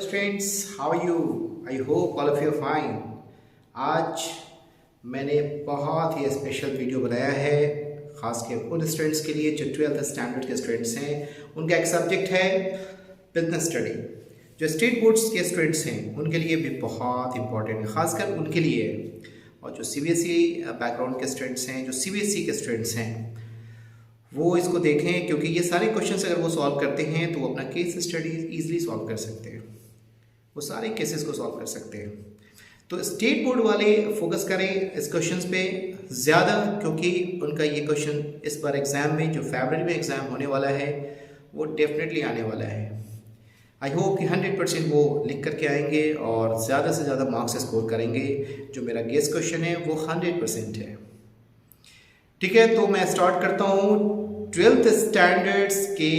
Students, how are you? I hope all of you fine. आज मैंने बहुत ही special video बनाया है ख़ास के उन स्टूडेंट्स के लिए जो 12th स्टैंडर्ड के स्टूडेंट्स हैं। उनका एक सब्जेक्ट है बिजनेस स्टडी। जो स्टेट बोर्ड्स के स्टूडेंट्स हैं उनके लिए भी बहुत इंपॉर्टेंट है, ख़ासकर उनके लिए। और जो सीबीएसई बैकग्राउंड के स्टूडेंट्स हैं, जो सीबीएसई के स्टूडेंट्स हैं, वो इसको देखें, क्योंकि ये सारे क्वेश्चंस अगर वो सॉल्व करते हैं तो वो अपना केस स्टडी ईजिली सॉल्व कर सकते हैं। वो सारे केसेस को सॉल्व कर सकते हैं। तो स्टेट बोर्ड वाले फोकस करें इस क्वेश्चंस पे ज़्यादा, क्योंकि उनका ये क्वेश्चन इस बार एग्ज़ाम में, जो फरवरी में एग्ज़ाम होने वाला है, वो डेफिनेटली आने वाला है। आई होप कि 100% वो लिख करके आएंगे और ज़्यादा से ज़्यादा मार्क्स स्कोर करेंगे। जो मेरा गेस क्वेश्चन है वो 100% है। ठीक है, तो मैं स्टार्ट करता हूँ। 12th स्टैंडर्ड्स के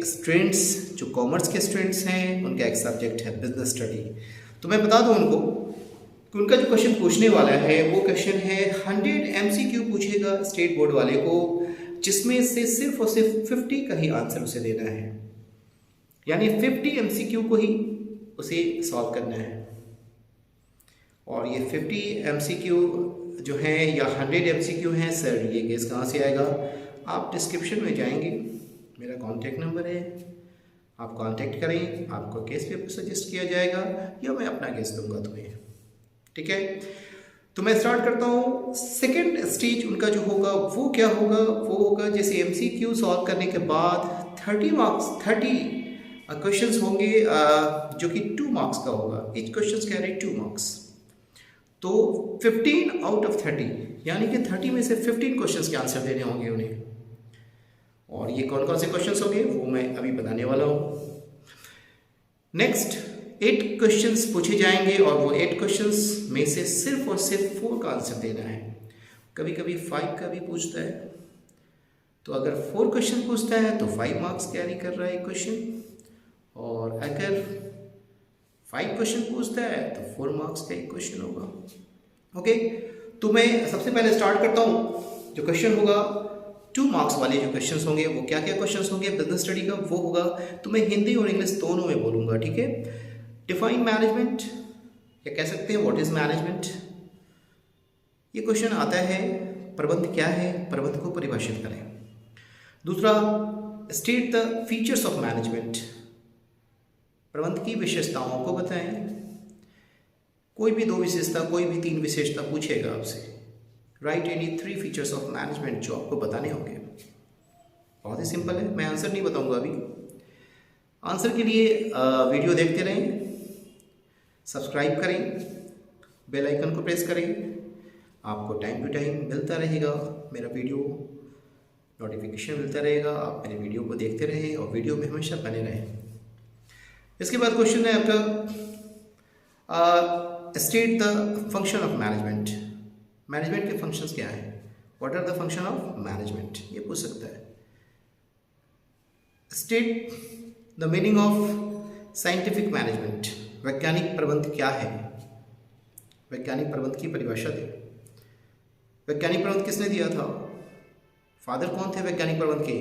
स्टूडेंट्स, जो कॉमर्स के स्टूडेंट्स हैं, उनका एक सब्जेक्ट है बिजनेस स्टडी। तो मैं बता दूँ उनको कि उनका जो क्वेश्चन पूछने वाला है वो क्वेश्चन है 100 MCQ पूछेगा स्टेट बोर्ड वाले को, जिसमें से सिर्फ और सिर्फ 50 का ही आंसर उसे देना है। यानी 50 MCQ को ही उसे सॉल्व करना है। और ये 50 MCQ जो है या 100 MCQ हैं, सर ये गेस कहाँ से आएगा? आप डिस्क्रिप्शन में जाएंगे, मेरा कॉन्टैक्ट नंबर है, आप कांटेक्ट करें, आपको केस पेपर सजेस्ट किया जाएगा या मैं अपना केस दूंगा तुम्हें। ठीक है, तो मैं स्टार्ट करता हूँ। सेकंड स्टेज उनका जो होगा वो क्या होगा? वो होगा जैसे MCQ सॉल्व करने के बाद 30 क्वेश्चंस होंगे, जो कि 2 मार्क्स का होगा। Each question carry 2 marks. तो 15 आउट ऑफ 30, यानी कि 30 में से 15 क्वेश्चंस के आंसर देने होंगे उन्हें। और ये कौन कौन से क्वेश्चंस होंगे वो मैं अभी बताने वाला हूँ। नेक्स्ट 8 क्वेश्चंस पूछे जाएंगे और वो 8 क्वेश्चंस में से सिर्फ और सिर्फ 4 का आंसर देना है। कभी कभी 5 का भी पूछता है, तो अगर 4 क्वेश्चन पूछता है तो 5 मार्क्स कैरी कर रहा है एक क्वेश्चन, और अगर 5 क्वेश्चन पूछता है तो 4 मार्क्स का एक क्वेश्चन होगा। ओके, तो मैं सबसे पहले स्टार्ट करता हूँ। जो क्वेश्चन होगा 2 मार्क्स वाले जो क्वेश्चंस होंगे वो क्या क्या क्वेश्चंस होंगे बिजनेस स्टडी का, वो होगा। तो मैं हिंदी और इंग्लिश दोनों में बोलूँगा। ठीक है, डिफाइन मैनेजमेंट, या कह सकते हैं व्हाट इज मैनेजमेंट। ये क्वेश्चन आता है प्रबंध क्या है, प्रबंध को परिभाषित करें। दूसरा, state the features of management, प्रबंध की विशेषताओं को बताएं। कोई भी 2 विशेषता, कोई भी 3 विशेषता पूछेगा आपसे। Right any 3 features of management, जो आपको बताने होंगे। बहुत ही सिंपल है, मैं आंसर नहीं बताऊंगा अभी। आंसर के लिए वीडियो देखते रहें, सब्सक्राइब करें, बेल आइकन को प्रेस करें। आपको टाइम टू टाइम मिलता रहेगा मेरा वीडियो, नोटिफिकेशन मिलता रहेगा। आप मेरे वीडियो को देखते रहें और वीडियो में हमेशा बने रहें। इसके बाद क्वेश्चन है आपका, state the function of management. Management के फंक्शंस क्या है? What are the function of management, ये पूछ सकता है। State the meaning of scientific management, वैज्ञानिक प्रबंध क्या है? वैज्ञानिक प्रबंध की परिभाषा दे। वैज्ञानिक प्रबंध किसने दिया था? फादर कौन थे वैज्ञानिक प्रबंध के?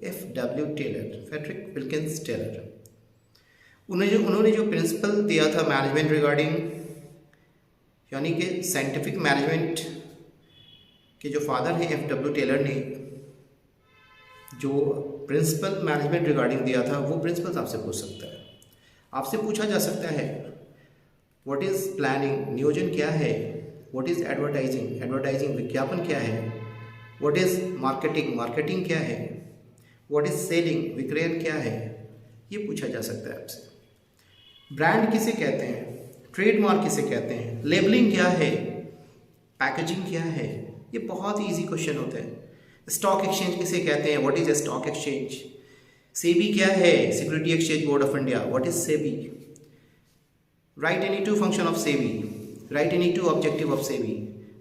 FW Taylor, Frederick Wilkins Taylor. उन्होंने जो प्रिंसिपल दिया था मैनेजमेंट रिगार्डिंग, यानी कि साइंटिफिक मैनेजमेंट के जो फादर हैं FW टेलर ने जो प्रिंसिपल मैनेजमेंट रिगार्डिंग दिया था, वो प्रिंसिपल आपसे पूछ सकता है। आपसे पूछा जा सकता है व्हाट इज़ प्लानिंग, नियोजन क्या है? व्हाट इज़ एडवर्टाइजिंग, एडवर्टाइजिंग विज्ञापन क्या है? व्हाट इज़ मार्केटिंग, मार्केटिंग क्या है? व्हाट इज़ सेलिंग, विक्रयण क्या है? ये पूछा जा सकता है आपसे। ब्रांड किसे कहते हैं? ट्रेडमार्क किसे कहते हैं? लेबलिंग क्या है? पैकेजिंग क्या है? ये बहुत ही ईजी क्वेश्चन होते हैं। स्टॉक एक्सचेंज किसे कहते हैं? What is a stock exchange? SEBI क्या है? Security exchange board of India, what is SEBI? Right any 2 function of SEBI, right any 2 objective of SEBI,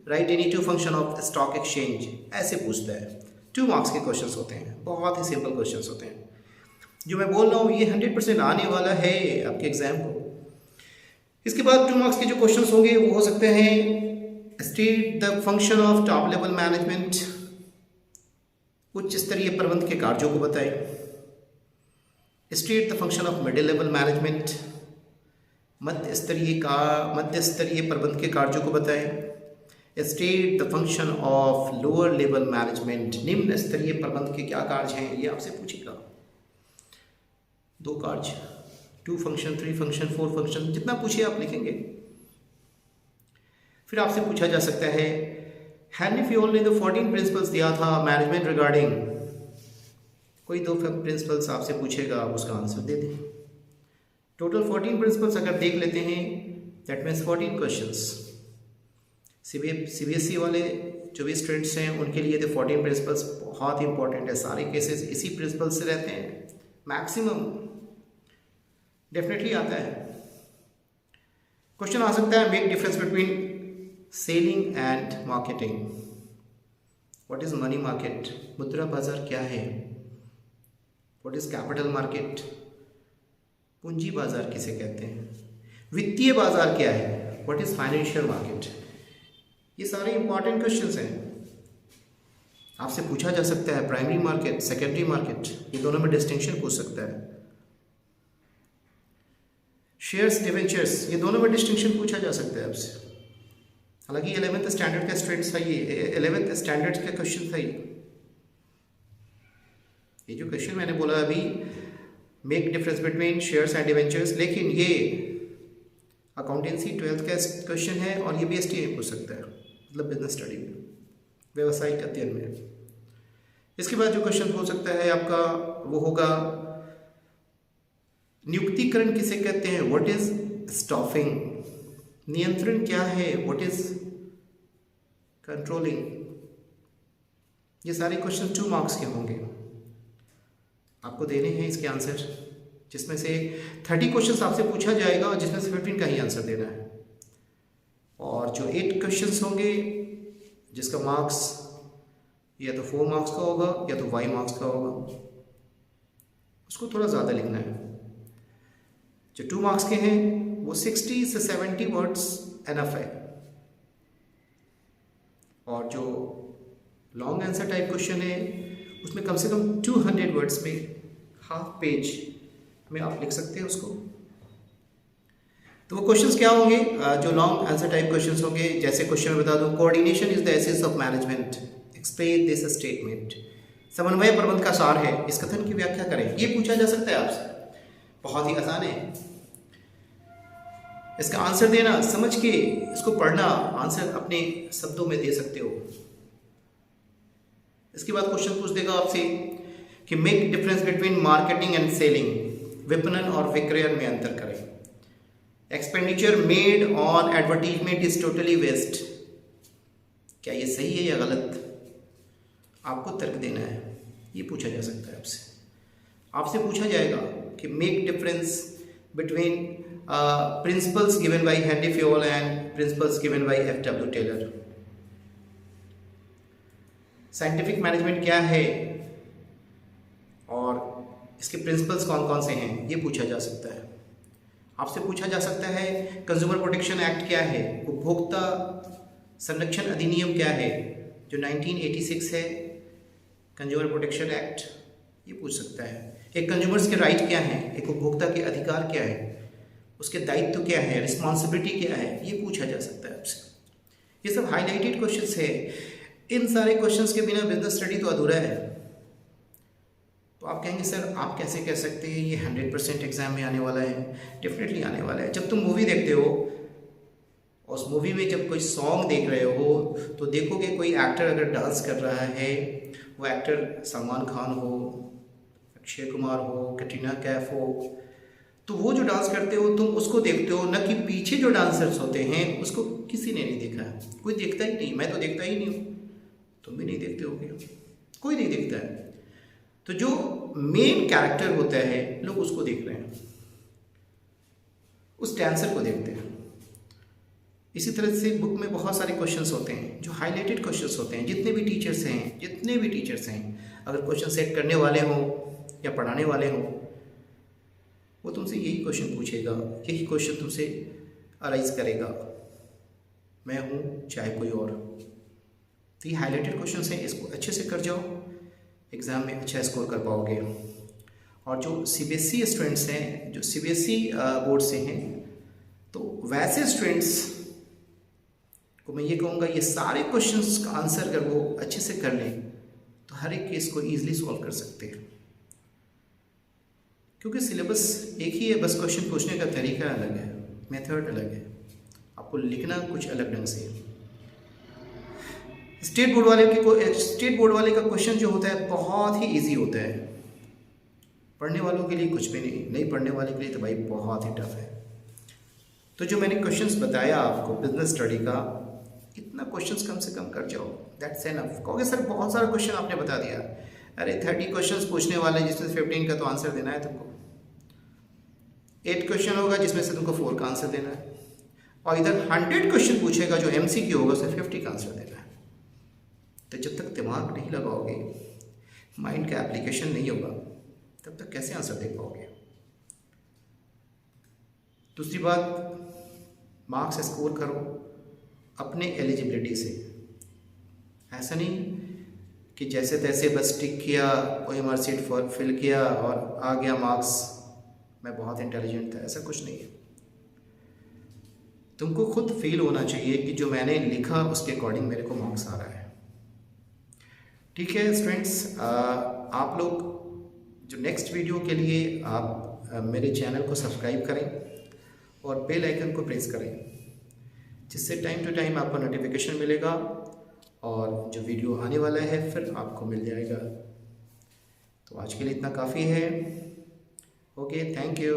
right any 2 function of stock exchange. ऐसे पूछता है। 2 मार्क्स के क्वेश्चंस होते हैं, बहुत ही सिंपल क्वेश्चंस होते हैं। जो मैं बोल रहा हूँ ये 100% आने वाला है आपके एग्जाम को। इसके बाद 2 मार्क्स के जो क्वेश्चंस होंगे वो हो सकते हैं state the function of top level management, उच्च स्तरीय प्रबंध के कार्यों को बताएं। State the function of middle level management, मध्य स्तरीय प्रबंध के कार्यों को बताएं। State the function of lower level management, निम्न स्तरीय प्रबंध के क्या कार्य हैं, ये आपसे पूछेगा। 2 कार्य, 2 फंक्शन, 3 फंक्शन, 4 फंक्शन, जितना पूछिए आप लिखेंगे। फिर आपसे पूछा जा सकता है हेनरी फ्योल ने जो 14 प्रिंसिपल्स दिया था मैनेजमेंट रिगार्डिंग, कोई 2 प्रिंसिपल्स आपसे पूछेगा, आप उसका आंसर दे दें। टोटल 14 प्रिंसिपल्स अगर देख लेते हैं, दैट मीन्स 14 क्वेश्चंस। सीबीएसई वाले जो भी स्टूडेंट्स हैं उनके लिए तो 14 प्रिंसिपल्स बहुत इंपॉर्टेंट है। सारे केसेस इसी प्रिंसिपल से रहते हैं, मैक्सिमम डेफिनेटली आता है। क्वेश्चन आ सकता है, make difference between selling and marketing. What is money market, मुद्रा बाजार क्या है। व्हाट इज कैपिटल मार्केट, पूंजी बाजार किसे कहते हैं। वित्तीय बाजार क्या है, व्हाट इज फाइनेंशियल मार्केट। ये सारे इंपॉर्टेंट क्वेश्चंस हैं, आपसे पूछा जा सकता है। प्राइमरी मार्केट, सेकेंडरी मार्केट, ये दोनों में डिस्टिंक्शन पूछ सकता है। शेयर्स, डिवेंचर्स, ये दोनों में डिस्टिंक्शन पूछा जा सकता है आपसे। हालांकि 11th स्टैंडर्ड का स्टूडेंट्स था ये, 11th स्टैंडर्ड का क्वेश्चन था ये जो क्वेश्चन मैंने बोला अभी, make difference between shares and debentures, लेकिन ये अकाउंटेंसी 12th का क्वेश्चन है और ये भी एसटीए में पूछ सकता है, मतलब बिजनेस स्टडी में, व्यवसायिक अध्ययन में। इसके बाद जो क्वेश्चन हो सकता है आपका वो होगा नियुक्तिकरण किसे कहते हैं, व्हाट इज स्टाफिंग। नियंत्रण क्या है, व्हाट इज कंट्रोलिंग। ये सारे क्वेश्चन 2 मार्क्स के होंगे, आपको देने हैं इसके आंसर, जिसमें से 30 क्वेश्चन आपसे पूछा जाएगा और जिसमें से 15 का ही आंसर देना है। और जो 8 क्वेश्चंस होंगे जिसका मार्क्स या तो 4 मार्क्स का होगा या तो 5 मार्क्स का होगा, उसको थोड़ा ज़्यादा लिखना है। जो 2 मार्क्स के हैं वो 60 से 70 वर्ड्स एनफ है। और जो लॉन्ग आंसर टाइप क्वेश्चन है उसमें कम से कम 200 वर्ड्स में हाफ पेज में आप लिख सकते हैं उसको। तो वो क्वेश्चंस क्या होंगे, जो लॉन्ग आंसर टाइप क्वेश्चंस होंगे, जैसे क्वेश्चन में बता दूं, coordination is the essence of management, explain this statement. समन्वय प्रबंध का सार है, इस कथन की व्याख्या करें। ये पूछा जा सकता है आपसे, बहुत ही आसान है। इसका आंसर देना, समझ के इसको पढ़ना, आंसर अपने शब्दों में दे सकते हो। इसके बाद क्वेश्चन पूछ देगा आपसे कि make difference between marketing and selling, विपणन और विक्रयण में अंतर करें। Expenditure made on advertisement is totally waste, क्या ये सही है या गलत, आपको तर्क देना है। ये पूछा जा सकता है आपसे। आपसे पूछा जाएगा कि make difference between principles given by Henry Fayol and principles given by F W. Taylor. Scientific management क्या है और इसके प्रिंसिपल्स कौन कौन से हैं, ये पूछा जा सकता है। आपसे पूछा जा सकता है कंज्यूमर प्रोटेक्शन एक्ट क्या है, उपभोक्ता संरक्षण अधिनियम क्या है, जो 1986 है, कंज्यूमर प्रोटेक्शन एक्ट, ये पूछ सकता है। एक कंज्यूमर्स के राइट क्या हैं, एक उपभोक्ता के अधिकार क्या है, उसके दायित्व क्या है, रिस्पॉन्सिबिलिटी क्या है, ये पूछा जा सकता है आपसे। ये सब हाईलाइटेड क्वेश्चंस है। इन सारे क्वेश्चंस के बिना बिजनेस स्टडी तो अधूरा है। तो आप कहेंगे सर आप कैसे कह सकते हैं ये 100% एग्जाम में आने वाला है। डेफिनेटली आने वाला है। जब तुम मूवी देखते हो और उस मूवी में जब कोई सॉन्ग देख रहे हो तो देखोगे कोई एक्टर अगर डांस कर रहा है, वो एक्टर सलमान खान हो, अक्षय कुमार हो, कैटरीना कैफ हो, तो वो जो डांस करते हो तुम उसको देखते हो, न कि पीछे जो डांसर्स होते हैं उसको किसी ने नहीं देखा है। कोई देखता ही नहीं, मैं तो देखता ही नहीं हूँ, तुम भी नहीं देखते होगे, कोई नहीं देखता है। तो जो मेन कैरेक्टर होता है लोग उसको देख रहे हैं, उस डांसर को देखते हैं। इसी तरह से बुक में बहुत सारे क्वेश्चंस होते हैं जो हाईलाइटेड क्वेश्चंस होते हैं। जितने भी टीचर्स हैं अगर क्वेश्चन सेट करने वाले हों या पढ़ाने वाले हों, वो तुमसे यही क्वेश्चन पूछेगा, यही क्वेश्चन तुमसे अराइज करेगा, मैं हूँ चाहे कोई और। तो ये हाईलाइटेड क्वेश्चंस हैं, इसको अच्छे से कर जाओ, एग्ज़ाम में अच्छा स्कोर कर पाओगे। और जो सीबीएसई स्टूडेंट्स हैं, जो सीबीएसई बोर्ड से हैं, तो वैसे स्टूडेंट्स को मैं ये कहूँगा, ये सारे क्वेश्चंस का आंसर अगर वो अच्छे से कर लें तो हर एक केस को ईजिली सॉल्व कर सकते हैं, क्योंकि सिलेबस एक ही है, बस क्वेश्चन पूछने का तरीका अलग है, मेथड अलग है, आपको लिखना कुछ अलग ढंग से है। स्टेट बोर्ड वाले का क्वेश्चन जो होता है बहुत ही इजी होता है, पढ़ने वालों के लिए कुछ भी नहीं पढ़ने वाले के लिए तो भाई बहुत ही टफ है। तो जो मैंने क्वेश्चंस बताया आपको बिजनेस स्टडी का, इतना क्वेश्चंस कम से कम कर जाओ, दैट्स एनफ। कहोगे सर बहुत सारा क्वेश्चन आपने बता दिया, अरे 30 क्वेश्चंस पूछने वाले जिसमें 15 का तो आंसर देना है तुमको, 8 क्वेश्चन होगा जिसमें से तुमको 4 का आंसर देना है, और इधर 100 क्वेश्चन पूछेगा जो MCQ होगा उसमें 50 का आंसर देना है। तो जब तक दिमाग नहीं लगाओगे, माइंड का एप्लीकेशन नहीं होगा, तब तक कैसे आंसर दे पाओगे। दूसरी बात, मार्क्स स्कोर करो अपने एलिजिबिलिटी से, ऐसा नहीं कि जैसे तैसे बस टिक किया, OMR सीट फिल किया और आ गया मार्क्स, मैं बहुत इंटेलिजेंट था, ऐसा कुछ नहीं है। तुमको खुद फील होना चाहिए कि जो मैंने लिखा उसके अकॉर्डिंग मेरे को मार्क्स आ रहा है। ठीक है स्टूडेंट्स, आप लोग जो नेक्स्ट वीडियो के लिए आप मेरे चैनल को सब्सक्राइब करें और बेल आइकन को प्रेस करें, जिससे टाइम टू टाइम आपको नोटिफिकेशन मिलेगा और जो वीडियो आने वाला है फिर आपको मिल जाएगा। तो आज के लिए इतना काफ़ी है। Okay, thank you.